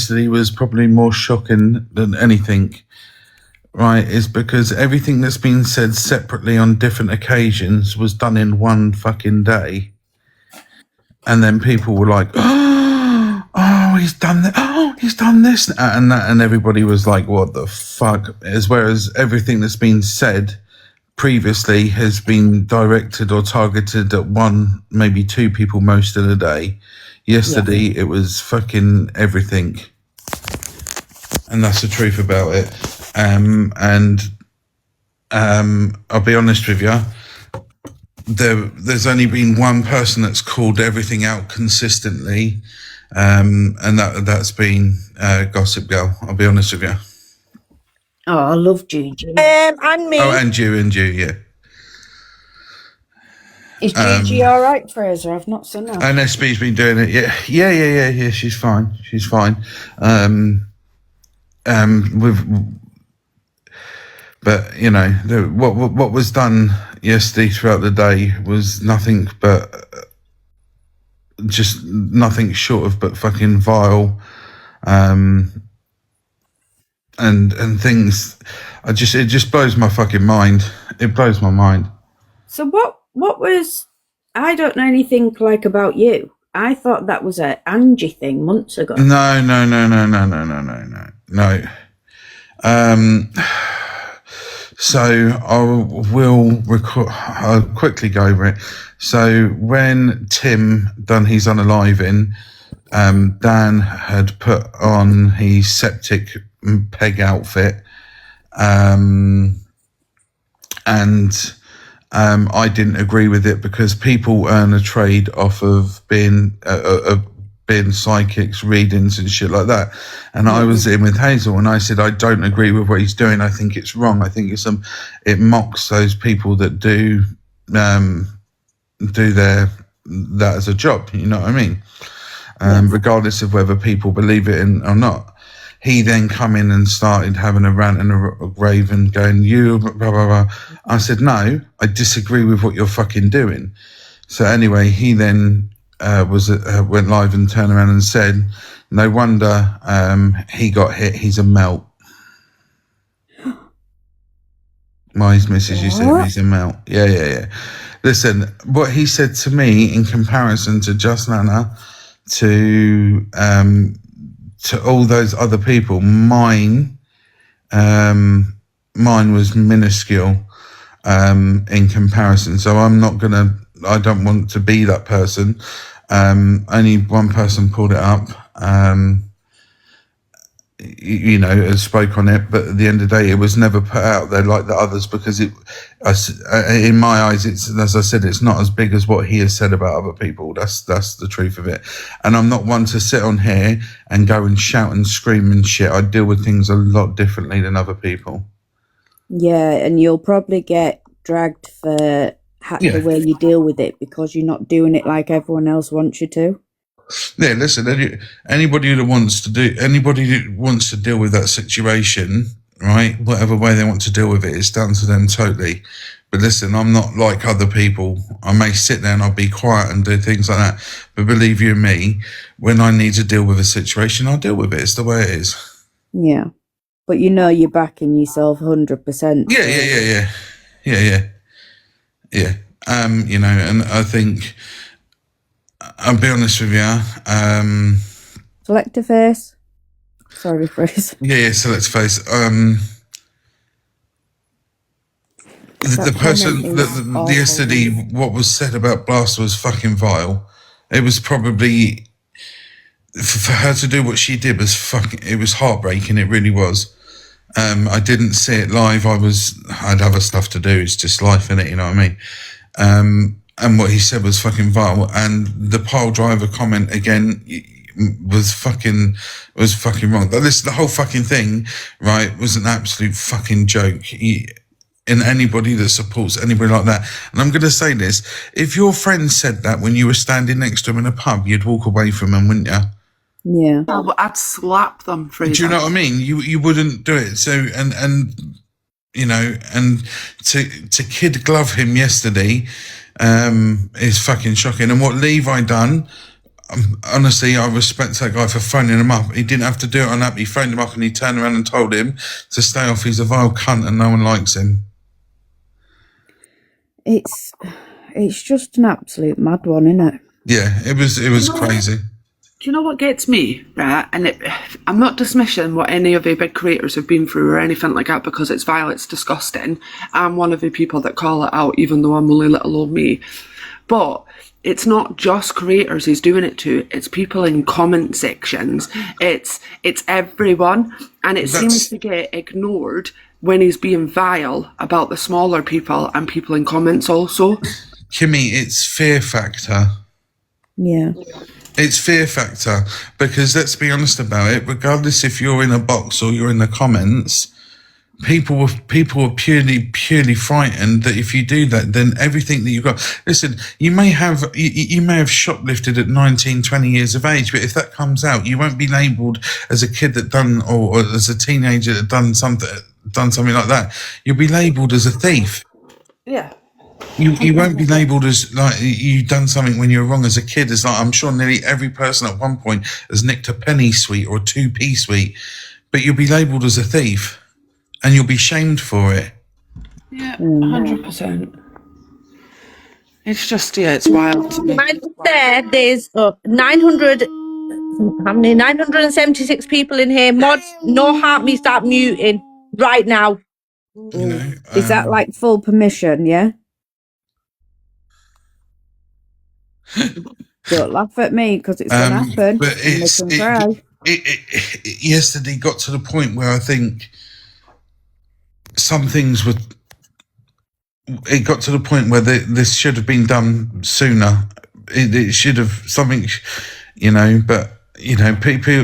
yesterday was probably more shocking than anything, right, is because everything that's been said separately on different occasions was done in one fucking day. And then people were like, oh, he's done that. Oh, he's done this. And that, and everybody was like, what the fuck? Whereas everything that's been said previously has been directed or targeted at one, maybe two people most of the day. Yesterday, it was fucking everything. And that's the truth about it. I'll be honest with you. There's only been one person that's called everything out consistently, and that's been Gossip Girl. I'll be honest with you. Oh, I love Gigi. And me. Oh, and you, yeah. Is Gigi all right, Fraser? I've not seen her. And SB's been doing it. Yeah. She's fine. But you know, what was done yesterday throughout the day was nothing but just nothing short of but fucking vile, and things. It just blows my fucking mind. It blows my mind. So what was? I don't know anything like about you. I thought that was a Angie thing months ago. No. So I'll quickly go over it. So when Tim done his unaliving, Dan had put on his septic peg outfit, and I didn't agree with it because people earn a trade off of being psychics, readings and shit like that. And I was in with Hazel and I said, I don't agree with what he's doing. I think it's wrong. I think it mocks those people that do that as a job. You know what I mean? Regardless of whether people believe it or not. He then come in and started having a rant and a rave and going, you, blah, blah, blah. I said, no, I disagree with what you're fucking doing. So anyway, he then went live and turned around and said, no wonder he got hit. He's a melt. My missus used to say he's a melt. Yeah. Listen, what he said to me in comparison to Just Nana, to all those other people, mine was minuscule in comparison. So I don't want to be that person. Only one person pulled it up, spoke on it, but at the end of the day, it was never put out there like the others because in my eyes, it's, as I said, it's not as big as what he has said about other people. That's the truth of it. And I'm not one to sit on here and go and shout and scream and shit. I deal with things a lot differently than other people. Yeah, and you'll probably get dragged for the way you deal with it because you're not doing it like everyone else wants you to. Yeah, listen, anybody that wants to deal with that situation, right, whatever way they want to deal with it, it's down to them totally. But listen, I'm not like other people. I may sit there and I'll be quiet and do things like that. But believe you me, when I need to deal with a situation, I'll deal with it. It's the way it is. Yeah. But you're backing yourself 100%. Yeah. And I think, I'll be honest with you. Selective face. Sorry, Chris. Yeah, selective face. The person yesterday, what was said about Blaster was fucking vile. It was probably, for her to do what she did was it was heartbreaking. It really was. I didn't see it live. I had other stuff to do. It's just life, innit? You know what I mean? And what he said was fucking vile. And the pile driver comment again was fucking wrong. The whole fucking thing, right, was an absolute fucking joke. And anybody that supports anybody like that. And I'm going to say this. If your friend said that when you were standing next to him in a pub, you'd walk away from him, wouldn't you? Yeah. Oh, I'd slap them for Do you know what I mean? You wouldn't do it. So, and to kid glove him yesterday is fucking shocking. And what Levi done, honestly, I respect that guy for phoning him up. He didn't have to do it on that. He phoned him up and he turned around and told him to stay off. He's a vile cunt and no one likes him. It's just an absolute mad one, isn't it? Yeah, it was crazy. Do you know what gets me, right? And I'm not dismissing what any of the big creators have been through or anything like that, because it's vile, it's disgusting. I'm one of the people that call it out, even though I'm only little old me. But it's not just creators he's doing it to, it's people in comment sections. It's everyone. And it seems to get ignored when he's being vile about the smaller people and people in comments also. Kimmy, it's fear factor. Yeah. It's fear factor, because let's be honest about it, regardless if you're in a box or you're in the comments, people are purely frightened that if you do that, then everything that you've got, listen, you may have shoplifted at 19, 20 years of age, but if that comes out, you won't be labelled as a kid that done, or as a teenager that done something like that. You'll be labelled as a thief. Yeah. You won't be labelled as like you've done something when you were wrong as a kid. It's like, I'm sure nearly every person at one point has nicked a penny sweet or a 2p sweet, but you'll be labelled as a thief and you'll be shamed for it. Yeah, 100%. It's just, yeah, it's wild to me. There's 900, how many? 976 people in here. Mods, no harm me, start muting right now. You know, Is that like full permission, yeah? Don't laugh at me, because it's going to happen. But it yesterday got to the point where I think some things were. It got to the point where this should have been done sooner. It should have something, you know. But you know, people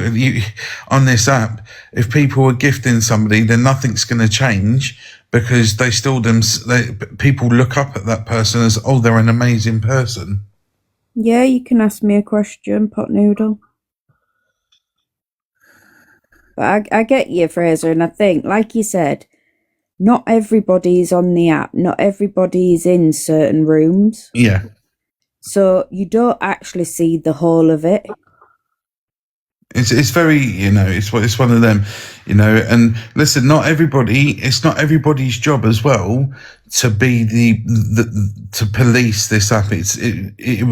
on this app, if people are gifting somebody, then nothing's going to change, because people look up at that person as, oh, they're an amazing person. Yeah, you can ask me a question, Pot Noodle. But I get you, Fraser, and I think, like you said, not everybody's on the app. Not everybody's in certain rooms. Yeah. So you don't actually see the whole of it. It's very, you know, it's one of them, you know, and listen, it's not everybody's job as well to be to police this app. It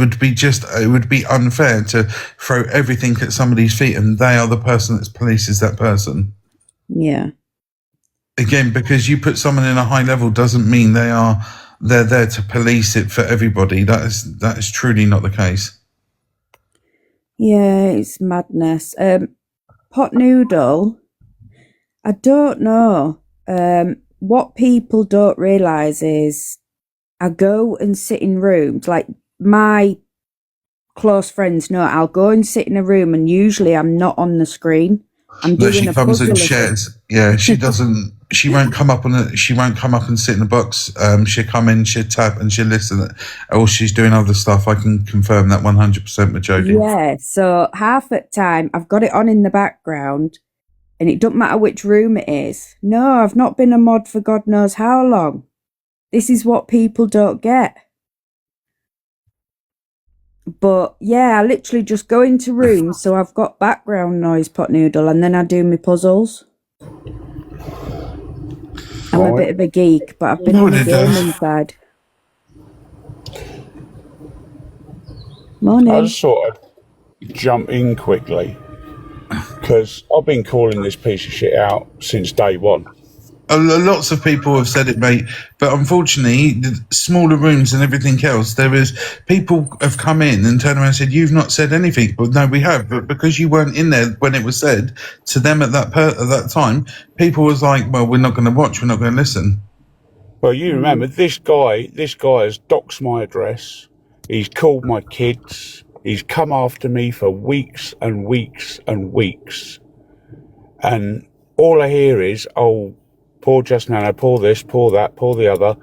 would be unfair to throw everything at somebody's feet and they are the person that polices that person. Yeah. Again, because you put someone in a high level doesn't mean they're there to police it for everybody. That is truly not the case. Yeah, it's madness. Pot Noodle, I don't know. What people don't realise is I go and sit in rooms, like my close friends know, I'll go and sit in a room and usually I'm not on the screen. I'm doing she a comes puzzle. and shares. Yeah, she doesn't. She won't come up she won't come up and sit in the box. She'll come in, she'll tap, and she'll listen. Or she's doing other stuff. I can confirm that 100% with Jodie. Yeah. So half the time I've got it on in the background, and it doesn't matter which room it is. No, I've not been a mod for God knows how long. This is what people don't get. But yeah, I literally just go into rooms, so I've got background noise, Pot Noodle, and then I do my puzzles. I'm a bit of a geek, but I've been on the gaming side. Morning. I just thought I'd jump in quickly, because I've been calling this piece of shit out since day one. Lots of people have said it, mate, but unfortunately, the smaller rooms and everything else, people have come in and turned around and said, you've not said anything. But no, we have. But because you weren't in there when it was said to them at that time, people was like, well, we're not going to watch, we're not going to listen. Well, you remember, this guy has doxed my address. He's called my kids. He's come after me for weeks and weeks and weeks. And all I hear is, oh, poor Just Nano, poor this, poor that, poor the other.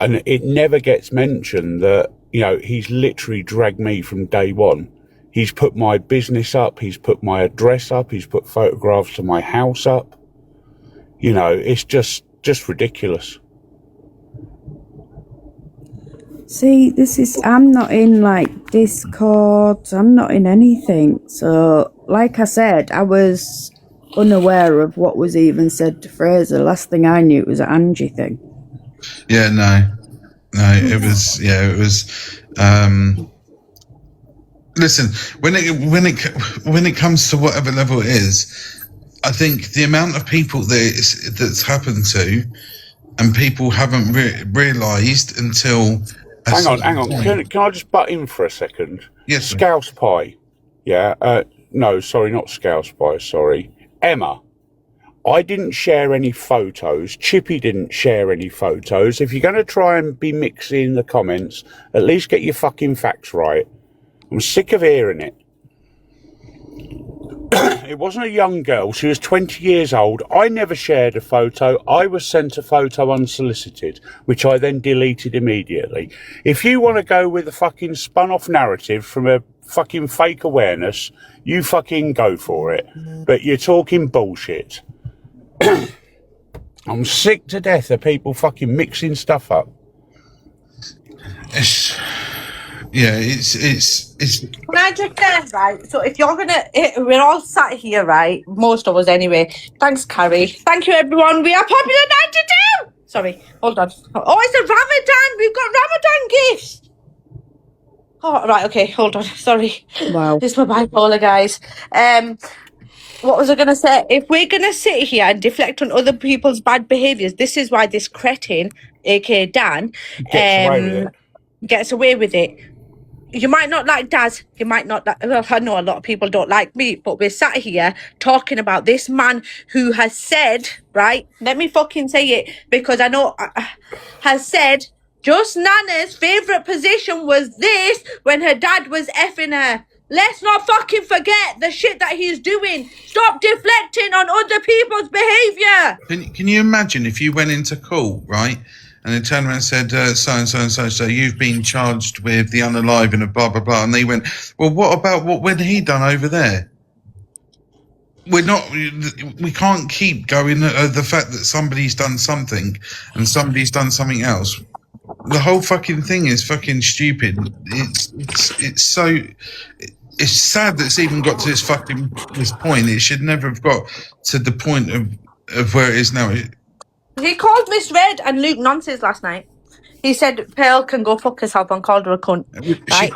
And it never gets mentioned that, you know, he's literally dragged me from day one. He's put my business up. He's put my address up. He's put photographs of my house up. You know, it's just ridiculous. See, I'm not in like Discord. I'm not in anything. So, like I said, I was unaware of what was even said to Fraser. Last thing I knew, it was an Angie thing. Yeah, no, it was. Yeah, it was. Listen, when it comes to whatever level it is, I think the amount of people that's happened to, and people haven't realised until. Hang on. Can I just butt in for a second? Yes, sir. Scouse Pie. Yeah. No, sorry, not Scouse Pie. Sorry, Emma. I didn't share any photos. Chippy didn't share any photos. If you're going to try and be mixing the comments, at least get your fucking facts right. I'm sick of hearing it. It wasn't a young girl. She was 20 years old. I never shared a photo. I was sent a photo unsolicited, which I then deleted immediately. If you want to go with a fucking spun-off narrative from a fucking fake awareness, you fucking go for it. But you're talking bullshit. I'm sick to death of people fucking mixing stuff up. It's Can I just say, right? So if you're gonna, we're all sat here, right? Most of us anyway. Thanks, Carrie. Thank you, everyone. We are Popular 92. Sorry, hold on. Oh, it's a Ramadan. We've got Ramadan gifts. Oh, right. Okay, hold on. Sorry. Wow. This is my bipolar, guys. What was I going to say? If we're going to sit here and deflect on other people's bad behaviours, this is why this cretin, aka Dan, gets away with it. You might not like Daz, you might not like, well, I know a lot of people don't like me, but we're sat here talking about this man who has said, right, let me fucking say it, because I know, has said, just Nana's favourite position was this when her dad was effing her. Let's not fucking forget the shit that he's doing. Stop deflecting on other people's behaviour. Can you imagine if you went into court, right, and they turned around and said, so and so and so, so you've been charged with the unaliving of blah, blah, blah, and they went, well, what about what when he done over there? We can't keep going the fact that somebody's done something and somebody's done something else. The whole fucking thing is fucking stupid. It's so... It's sad that it's even got to this point. It should never have got to the point of where it is now. He called Miss Red and Luke nonsense last night. He said Pearl can go fuck herself and called her a cunt. She right?